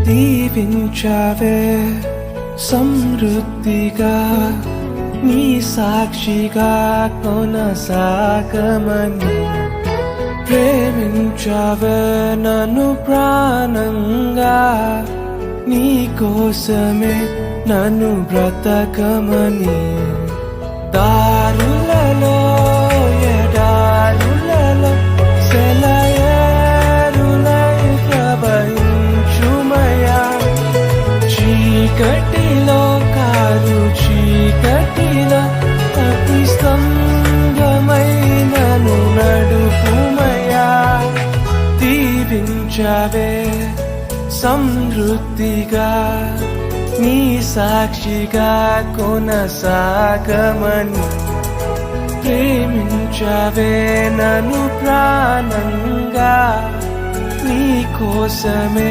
దీవించావే సమృద్ధిగా నీ సాక్షిగా కొనసాగమని ప్రేమించావే నన్ను ప్రాణంగా నీ కోసమే నన్ను బ్రతకమని దారులలో ఎడారులలో సెలయేరులై ప్రవహించుమయా చీకటిలో కారు చీకటిలో అతి స్తంభమై నన్ను నడుపుమయా దీవించావే సమృద్ధిగా నీ సాక్షిగా కొనసాగమని ప్రేమించావే నన్ను ప్రాణంగా నీ కోసమే